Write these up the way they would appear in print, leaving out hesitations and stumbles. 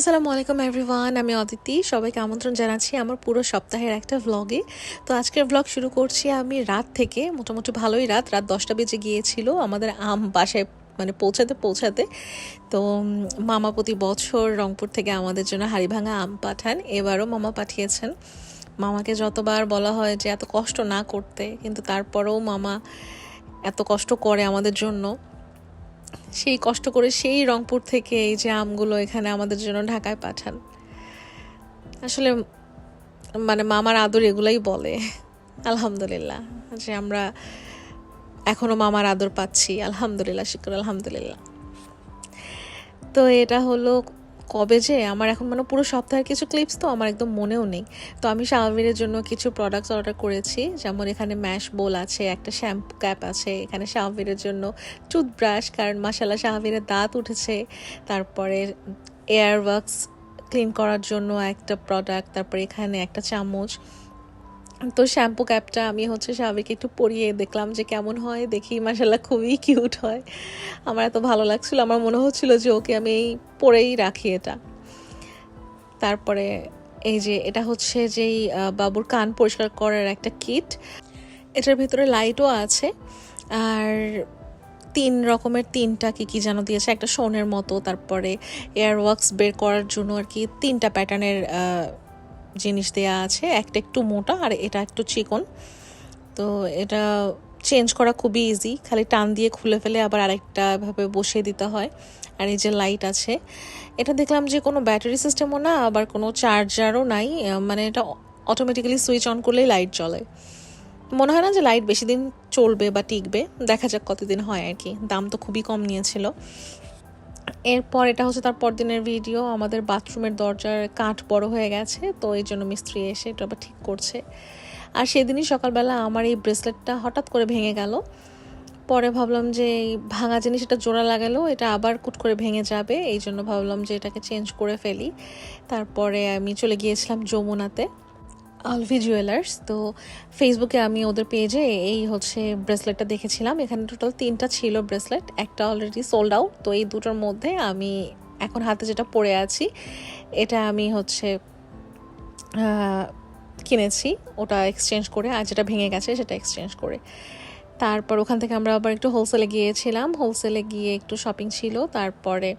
আসসালামু আলাইকুম এভরিওয়ান, আমি অদিতি। সবাইকে আমন্ত্রণ জানাচ্ছি আমার পুরো সপ্তাহের একটা ভ্লগে। তো আজকের ভ্লগ শুরু করছি আমি রাত থেকে। মোটামুটি ভালোই রাত 10টা বেজে গিয়েছিল আমাদের বাসায় মানে পৌঁছাতে। তো মামা প্রতি বছর রংপুর থেকে আমাদের জন্য হাড়িভাঙা আম পাঠান। এবারও মামা পাঠিয়েছেন। মামাকে যতবার বলা হয় যে এত কষ্ট না করতে, কিন্তু তারপরেও মামা এত কষ্ট করে আমাদের জন্য। সেই কষ্ট করে সেই রংপুর থেকে এই যে আমগুলো এখানে আমাদের জন্য ঢাকায় পাঠান। আসলে মানে মামার আদর এগুলাই বলে। আলহামদুলিল্লাহ যে আমরা এখনো মামার আদর পাচ্ছি। আলহামদুলিল্লাহ, শুকর আলহামদুলিল্লাহ। তো এটা হলো কবে যে আমার এখন মানে পুরো সপ্তাহের কিছু ক্লিপস তো আমার একদম মনেও নেই। তো আমি শাহবীরের জন্য কিছু প্রোডাক্টস অর্ডার করেছি, যেমন এখানে ম্যাশ বোল আছে, একটা শ্যাম্পু ক্যাপ আছে, এখানে শাহবীরের জন্য টুথব্রাশ, কারণ মাশাআল্লাহ শাহবীরের দাঁত উঠেছে। তারপরে এয়ার ওয়াক্স ক্লিন করার জন্য একটা প্রোডাক্ট, তারপরে এখানে একটা চামচ। তো শ্যাম্পু ক্যাপটা আমি স্বাভাবিক একটু পরিয়ে দেখলাম যে কেমন হয়, দেখি মাশাআল্লাহ খুবই কিউট হয়। আমার এত ভালো লাগছিল, আমার মনে হচ্ছিল যে ওকে আমি পরেই রাখি এটা। তারপরে এই যে এটা হচ্ছে যেই বাবুর কান পরিষ্কার করার একটা কিট। এটার ভিতরে লাইটও আছে, আর 3 রকমের 3টা কি যেন দিয়েছে, একটা সোনের মতো, তারপরে এয়ার ওয়াক্স বের করার জন্য আর কি 3টা প্যাটার্নের জিনিস দেয়া আছে। একটা একটু মোটা আর এটা একটু চিকন। তো এটা চেঞ্জ করা খুবই ইজি, খালি টান দিয়ে খুলে ফেলে আবার আরেকটা ভাবে বসিয়ে দিতে হয়। আর এই যে লাইট আছে, এটা দেখলাম যে কোনো ব্যাটারি সিস্টেমও না, আবার কোনো চার্জারও নাই, মানে এটা অটোমেটিক্যালি সুইচ অন করলেই লাইট জ্বলে। মনে হয় না যে লাইট বেশি দিন চলবে বা টিকবে, দেখা যাক কতদিন হয় আর কি। দাম তো খুবই কম নিয়েছিল। এরপর এটা হচ্ছে তার পরদিনের ভিডিও। আমাদের বাথরুমের দরজার কাঠ বড় হয়ে গেছে, তো এই জন্য মিস্ত্রি এসে এটা আবার ঠিক করছে। আর সেদিনই সকালবেলা আমার এই ব্রেসলেটটা হঠাৎ করে ভেঙে গেল। পরে ভাবলাম যে এই ভাঙা জিনিস এটা জোড়া লাগালেও এটা আবার কুট করে ভেঙে যাবে, এই জন্য ভাবলাম যে এটাকে চেঞ্জ করে ফেলি। তারপরে আমি চলে গিয়েছিলাম যমুনাতে, আলভি জুয়েলার্স। তো ফেসবুকে আমি ওদের পেজে এই ব্রেসলেটটা দেখেছিলাম। এখানে টোটাল 3টা ছিল ব্রেসলেট, একটা অলরেডি সোল্ড আউট। তো এই দুটোর মধ্যে আমি এখন হাতে যেটা পরে আছি এটা আমি কিনেছি, ওটা এক্সচেঞ্জ করে, আর যেটা ভেঙে গেছে সেটা এক্সচেঞ্জ করে। তারপর ওখান থেকে আমরা আবার একটু হোলসেলে গিয়েছিলাম, হোলসেলে গিয়ে একটু শপিং ছিল। তারপরে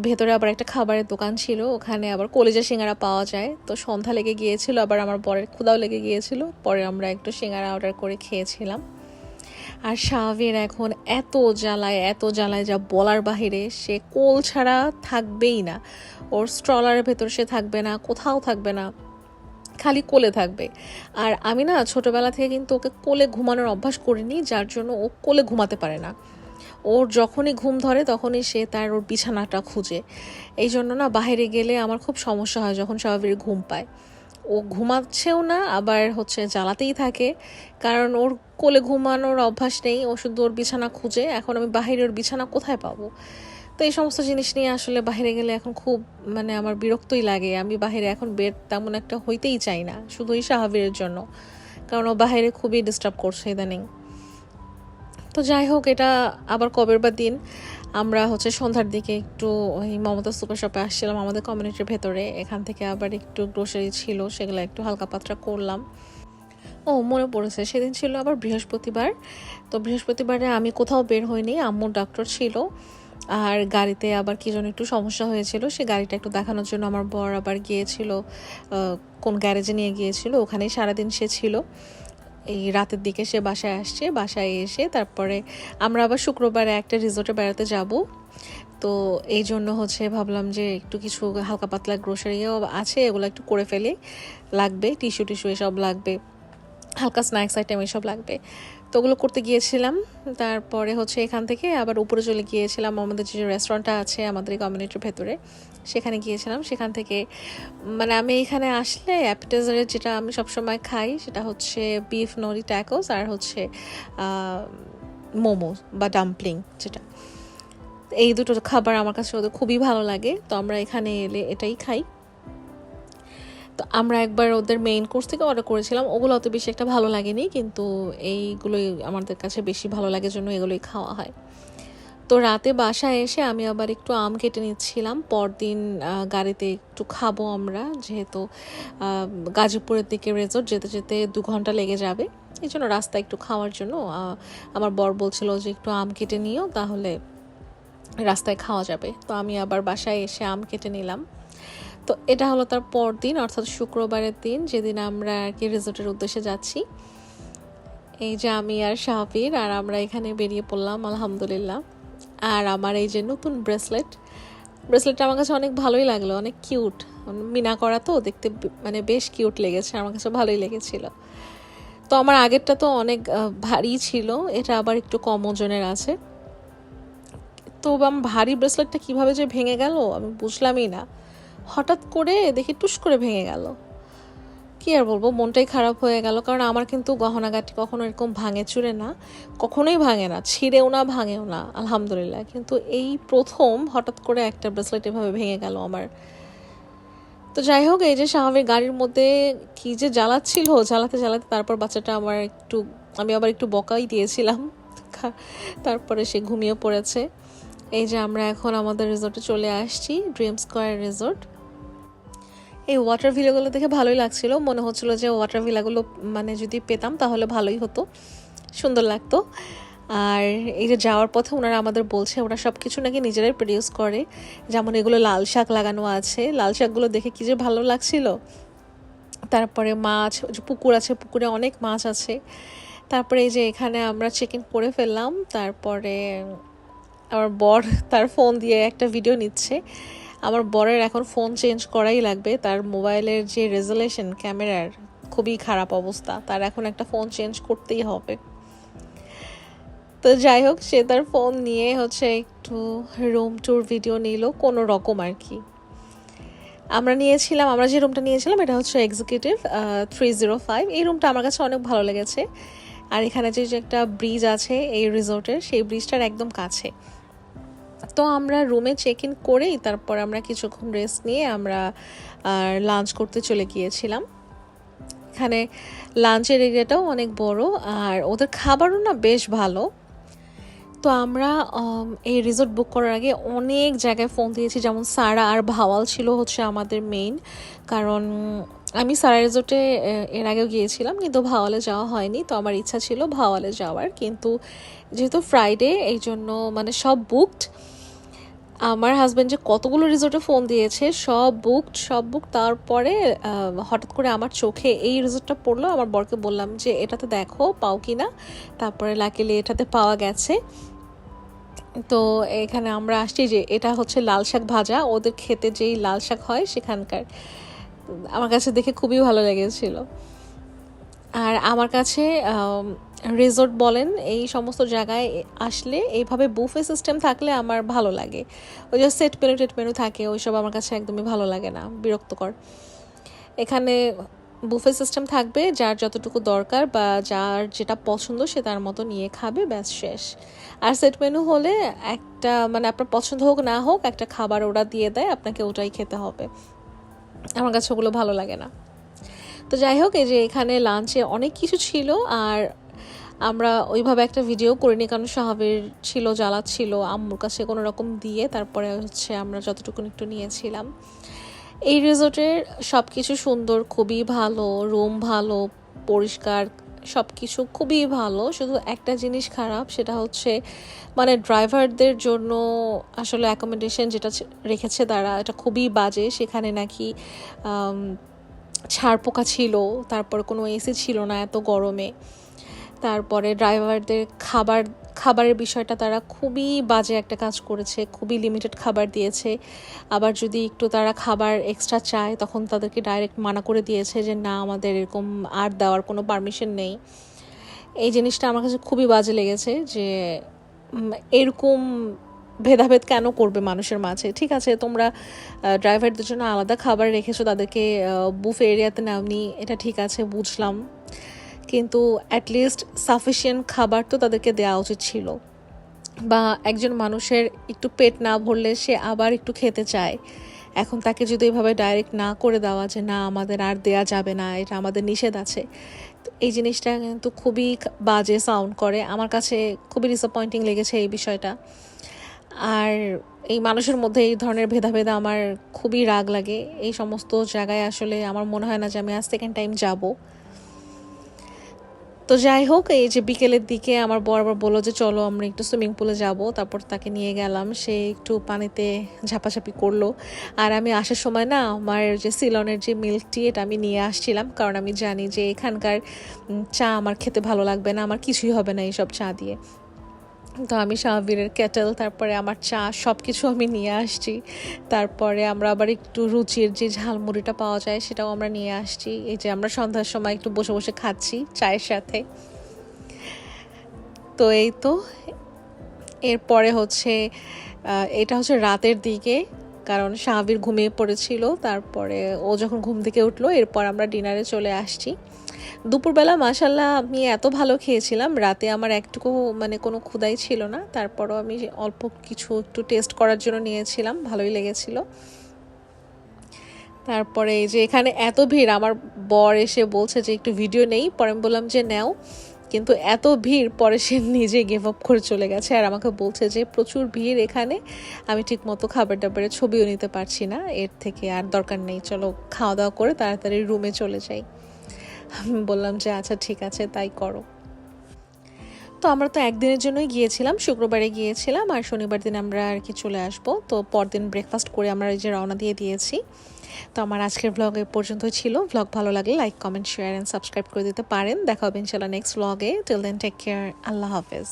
ভেতরে আবার একটা খাবারের দোকান ছিল, ওখানে আবার কলিজা সিঙ্গারা পাওয়া যায়। তো সন্ধ্যা লেগে গিয়েছিল, আবার আমার বরের ক্ষুধাও লেগে গিয়েছিল, পরে আমরা একটু সিঙ্গারা অর্ডার করে খেয়েছিলাম। আর শাহবীর এখন এত জ্বালায় যা বলার বাহিরে, সে কোল ছাড়া থাকবেই না। ওর স্ট্রলারের ভেতর সে থাকবে না, কোথাও থাকবে না, খালি কোলে থাকবে। আর আমি না ছোটবেলা থেকে কিন্তু ওকে কোলে ঘুমানোর অভ্যাস করিনি, যার জন্য ও কোলে ঘুমাতে পারে না। ওর যখনই ঘুম ধরে তখনই সে ওর বিছানাটা খুঁজে। এই জন্য না বাইরে গেলে আমার খুব সমস্যা হয় যখন স্বাভাবিক ঘুম পায়। ও ঘুমাচ্ছেও না, আবার জ্বালাতেই থাকে, কারণ ওর কোলে ঘুমানোর অভ্যাস নেই। ও শুধু ওর বিছানা খুঁজে। এখন আমি বাহিরে ওর বিছানা কোথায় পাবো? তো এই সমস্ত জিনিস নিয়ে আসলে বাইরে গেলে এখন খুব মানে আমার বিরক্তই লাগে। আমি বাইরে এখন বের তেমন একটা হইতেই চাই না, শুধুই শাহবীরের জন্য, কারণ ও বাইরে খুবই ডিস্টার্ব করছে ইদানিং। তো যাই হোক, এটা আবার কবের বা দিন আমরা সন্ধ্যার দিকে একটু ওই মমতা সুপার শপে আসছিলাম আমাদের কমিউনিটির ভেতরে। এখান থেকে আবার একটু গ্রোসারি ছিল, সেগুলো একটু হালকা পাতলা করলাম। ও মনে পড়েছে, সেদিন ছিল আবার বৃহস্পতিবার। তো বৃহস্পতিবারে আমি কোথাও বের হইনি, আম্মুর ডক্টর ছিল। আর গাড়িতে আবার কি যেন একটু সমস্যা হয়েছিল, সে গাড়িটা একটু দেখানোর জন্য আমার বর আবার গিয়েছিল, কোন গ্যারেজে নিয়ে গিয়েছিল, ওখানেই সারাদিন সে ছিল। এই রাতের দিকে সে বাসায় আসছে, বাসায় এসে তারপরে আমরা আবার শুক্রবারে একটা রিসোর্টে বেড়াতে যাব। তো এই জন্য ভাবলাম যে একটু কিছু হালকা পাতলা গ্রোসারিও আছে, এগুলো একটু করে ফেলে, লাগবে টিস্যু এসব লাগবে, হালকা স্ন্যাক্স আইটেম এসব লাগবে। তো ওগুলো করতে গিয়েছিলাম। তারপরে এখান থেকে আবার উপরে চলে গিয়েছিলাম, আমাদের যে রেস্টুরেন্টটা আছে আমাদের এই কমিউনিটির ভেতরে, সেখানে গিয়েছিলাম। সেখান থেকে মানে আমি এখানে আসলে অ্যাপিটাইজারের যেটা আমি সবসময় খাই সেটা বিফ নরি ট্যাকোস, আর মোমো বা ডাম্পলিং, যেটা এই দুটো খাবার আমার কাছে ওদের খুবই ভালো লাগে। তো আমরা এখানে এলে এটাই খাই। তো আমরা একবার ওদের মেইন কোর্স থেকে অর্ডার করেছিলাম, ওগুলো অত বেশি একটা ভালো লাগেনি, কিন্তু এইগুলোই আমাদের কাছে বেশি ভালো লাগে, জন্য এগুলোই খাওয়া হয়। তো রাতে বাসায় এসে আমি আবার একটু আম কেটে নিচ্ছিলাম, পরদিন গাড়িতে একটু খাবো আমরা, যেহেতু গাজীপুরের দিকে রেজর্ট যেতে যেতে 2 ঘন্টা লেগে যাবে। এই জন্য রাস্তায় একটু খাওয়ার জন্য আমার বর বলছিল যে একটু আম কেটে নিও, তাহলে রাস্তায় খাওয়া যাবে। তো আমি আবার বাসায় এসে আম কেটে নিলাম। তো এটা হলো তার পরদিন, অর্থাৎ শুক্রবারের দিন, যেদিন আমরা আর কি রিসোর্টের উদ্দেশ্যে যাচ্ছি। এই যে আমি আর শাহবীর আর আমরা এখানে বেরিয়ে পড়লাম আলহামদুলিল্লাহ। আর আমার এই যে নতুন ব্রেসলেটটা আমার কাছে অনেক ভালোই লাগলো, অনেক কিউট, মিনা করা তো দেখতে মানে বেশ কিউট লেগেছে, আমার কাছে ভালোই লেগেছিল। তো আমার আগেরটা তো অনেক ভারী ছিল, এটা আবার একটু কম ওজনের আছে। তো আমার ভারী ব্রেসলেটটা কিভাবে যে ভেঙে গেল আমি বুঝলামই না, হঠাৎ করে দেখি টুস করে ভেঙে গেল। কি আর বলবো, মনটাই খারাপ হয়ে গেল, কারণ আমার কিন্তু গহনাগাটি কখনো এরকম ভাঙে চুরে না, কখনোই ভাঙে না, ছিঁড়েও না, ভাঙেও না আলহামদুলিল্লাহ। কিন্তু এই প্রথম হঠাৎ করে একটা ব্রেসলেট এভাবে ভেঙে গেল আমার। তো যাই হোক, এই যে স্বাভাবিক গাড়ির মধ্যে কি যে জ্বালাতে জ্বালাতে তারপর বাচ্চাটা আমার আমি আবার একটু বকাই দিয়েছিলাম, তারপরে সে ঘুমিয়ে পড়েছে। এই যে আমরা এখন আমাদের রিসোর্টে চলে আসছি, ড্রিম স্কোয়ার রিসোর্ট। এই ওয়াটার ভিলাগুলো দেখে ভালোই লাগছিল, মনে হচ্ছিল যে ওয়াটার ভিলাগুলো মানে যদি পেতাম তাহলে ভালোই হতো, সুন্দর লাগতো। আর এই যে যাওয়ার পথে ওনারা আমাদের বলছে ওরা সব কিছু নাকি নিজেরাই প্রডিউস করে, যেমন এগুলো লাল শাক লাগানো আছে, লাল শাকগুলো দেখে কি যে ভালো লাগছিল। তারপরে মাছ, যে পুকুর আছে, পুকুরে অনেক মাছ আছে। তারপরে এই যে এখানে আমরা চেক ইন করে ফেললাম, তারপরে আমার বর তার ফোন দিয়ে একটা ভিডিও নিচ্ছে। আমার বরের এখন ফোন চেঞ্জ করাই লাগবে, তার মোবাইলের যে রেজুলেশন ক্যামেরার খুবই খারাপ অবস্থা, তার এখন একটা ফোন চেঞ্জ করতেই হবে। তো যাই হোক, সে তার ফোন নিয়ে হচ্ছে একটু রুম ট্যুর ভিডিও নিল কোনো রকম আর কি। আমরা যে রুমটা নিয়েছিলাম এটা হচ্ছে এক্সিকিউটিভ 305। এই রুমটা আমার কাছে অনেক ভালো লেগেছে। আর এখানে যে একটা ব্রিজ আছে এই রিসোর্টের, সেই ব্রিজটার একদম কাছে। তো আমরা রুমে চেক ইন করেই তারপর আমরা কিছুক্ষণ রেস্ট নিয়ে আমরা লাঞ্চ করতে চলে গিয়েছিলাম। এখানে লাঞ্চের এরিয়াটাও অনেক বড়, আর ওদের খাবারও না বেশ ভালো। তো আমরা এই রিসোর্ট বুক করার আগে অনেক জায়গায় ফোন দিয়েছি, যেমন সারা আর ভাওয়াল ছিল হচ্ছে আমাদের মেইন, কারণ আমি সারা রিসোর্টে এর আগেও গিয়েছিলাম কিন্তু ভাওয়ালে যাওয়া হয়নি। তো আমার ইচ্ছা ছিল ভাওয়ালে যাওয়ার, কিন্তু যেহেতু ফ্রাইডে এই জন্য মানে সব বুকড। আমার হাজব্যান্ড যে কতগুলো রিসোর্টে ফোন দিয়েছে, সব বুক। তারপরে হঠাৎ করে আমার চোখে এই রিসোর্টটা পড়লো, আমার বরকে বললাম যে এটাতে দেখো পাও কি না, তারপরে লাকিলি এটাতে পাওয়া গেছে। তো এখানে আমরা আসছি, যে এটা হচ্ছে লাল শাক ভাজা, ওদের খেতে যেই লাল শাক হয় সেখানকার, আমার কাছে দেখে খুবই ভালো লেগেছিল। আর আমার কাছে রিসোর্ট বলেন এই সমস্ত জায়গায় আসলে এইভাবে বুফে সিস্টেম থাকলে আমার ভালো লাগে। ওই যে সেট মেনু থাকে, ওইসব আমার কাছে একদমই ভালো লাগে না, বিরক্তকর। এখানে বুফে সিস্টেম থাকবে, যার যতটুকু দরকার বা যার যেটা পছন্দ সে তার মতো নিয়ে খাবে, ব্যাস শেষ। আর সেট মেনু হলে একটা মানে আপনার পছন্দ হোক না হোক একটা খাবার ওরা দিয়ে দেয়, আপনাকে ওটাই খেতে হবে। আমার কাছে ওগুলো ভালো লাগে না। তো যাই হোক, এই যে এখানে লাঞ্চে অনেক কিছু ছিল, আর আমরা ওইভাবে একটা ভিডিও করিনি, কারণ শাহাবের ছিল, জ্বালাচ্ছিল, আম্মুর কাছে কোনো রকম দিয়ে তারপরে হচ্ছে আমরা যতটুকু একটু নিয়েছিলাম। এই রিসোর্টের সব কিছু সুন্দর, খুবই ভালো, রুম ভালো, পরিষ্কার, সব কিছু খুবই ভালো। শুধু একটা জিনিস খারাপ, সেটা হচ্ছে মানে ড্রাইভারদের জন্য আসলে অ্যাকোমোডেশন যেটা রেখেছে তারা, এটা খুবই বাজে। সেখানে নাকি ছাড় পোকা ছিল, তারপর কোনো এসি ছিল না এত গরমে। তারপরে ড্রাইভারদের খাবারের বিষয়টা তারা খুবই বাজে একটা কাজ করেছে, খুবই লিমিটেড খাবার দিয়েছে। আবার যদি একটু তারা খাবার এক্সট্রা চায় তখন তাদেরকে ডাইরেক্ট মানা করে দিয়েছে যে না, আমাদের এরকম আর দেওয়ার কোনো পারমিশন নেই। এই জিনিসটা আমার কাছে খুবই বাজে লেগেছে, যে এরকম ভেদাভেদ কেন করবে মানুষের মাঝে। ঠিক আছে, তোমরা ড্রাইভারদের জন্য আলাদা খাবার রেখেছো, তাদেরকে বুফে এরিয়াতে নাওনি, এটা ঠিক আছে, বুঝলাম, কিন্তু অ্যাটলিস্ট সাফিসিয়েন্ট খাবার তো তাদেরকে দেওয়া উচিত ছিল। বা একজন মানুষের একটু পেট না ভরলে সে আবার একটু খেতে চায়, এখন তাকে যদি এভাবে ডাইরেক্ট না করে দেওয়া যে না আমাদের আর দেয়া যাবে না, এটা আমাদের নিষেধ আছে, তো এই জিনিসটা কিন্তু খুবই বাজে সাউন্ড করে। আমার কাছে খুবই ডিসঅ্যাপয়েন্টিং লেগেছে এই বিষয়টা। আর এই মানুষের মধ্যে এই ধরনের ভেদাভেদ আমার খুবই রাগ লাগে। এই সমস্ত জায়গায় আসলে আমার মনে হয় না যে আমি আজ সেকেন্ড টাইম যাব। তো যাই হোক, এই যে বিকেলের দিকে আমার বর আবার বললো যে চলো আমরা একটু সুইমিং পুলে যাব। তারপর তাকে নিয়ে গেলাম, সে একটু পানিতে ঝাপাঝাপি করলো। আর আমি আসার সময় না আমার যে সিলনের যে মিল্ক টি এটা আমি নিয়ে আসছিলাম, কারণ আমি জানি যে এখানকার চা আমার খেতে ভালো লাগবে না, আমার কিছুই হবে না এইসব চা দিয়ে। তো আমি শাহবীরের কেটেল, তারপরে আমার চা সব কিছু আমি নিয়ে আসছি। তারপরে আমরা আবার একটু রুচির যে ঝালমুড়িটা পাওয়া যায় সেটাও আমরা নিয়ে আসছি। এই যে আমরা সন্ধ্যার সময় একটু বসে বসে খাচ্ছি চায়ের সাথে। তো এই তো এরপরে হচ্ছে এটা হচ্ছে রাতের দিকে, কারণ শাহবীর ঘুমিয়ে পড়েছিল। তারপরে ও যখন ঘুম থেকে উঠলো এরপর আমরা ডিনারে চলে আসছি। দুপুরবেলা মাশাল্লাহ আমি এত ভালো খেয়েছিলাম, রাতে আমার একটুকু মানে কোনো ক্ষুধাই ছিল না। তারপরও আমি অল্প কিছু একটু টেস্ট করার জন্য নিয়েছিলাম, ভালোই লেগেছিল। তারপরে এই যে এখানে এত ভিড়, আমার বর এসে বলছে যে একটু ভিডিও নেই, পরে আমি বললাম যে নাও, কিন্তু এত ভিড় পরে সে নিজে গিভ আপ করে চলে গেছে। আর আমাকে বলছে যে প্রচুর ভিড় এখানে, আমি ঠিক মতো খাবার দাবারের ছবিও নিতে পারছি না, এর থেকে আর দরকার নেই, চলো খাওয়া দাওয়া করে তাড়াতাড়ি রুমে চলে যাই। আমি বললাম যে আচ্ছা ঠিক আছে তাই করো। তো আমরা তো একদিনের জন্যই গিয়েছিলাম, শুক্রবারে গিয়েছিলাম, আর শনিবার দিন আমরা আর কি চলে আসবো। তো পরদিন ব্রেকফাস্ট করে আমরা এই যে রওনা দিয়ে দিয়েছি। তো আমার আজকের ব্লগ এ পর্যন্তই ছিল। ব্লগ ভালো লাগলে like, comment, share and subscribe করে দিতে পারেন। দেখা হবে ইনশাল্লাহ নেক্সট ব্লগে। টিল দেন টেক কেয়ার, আল্লাহ হাফেজ।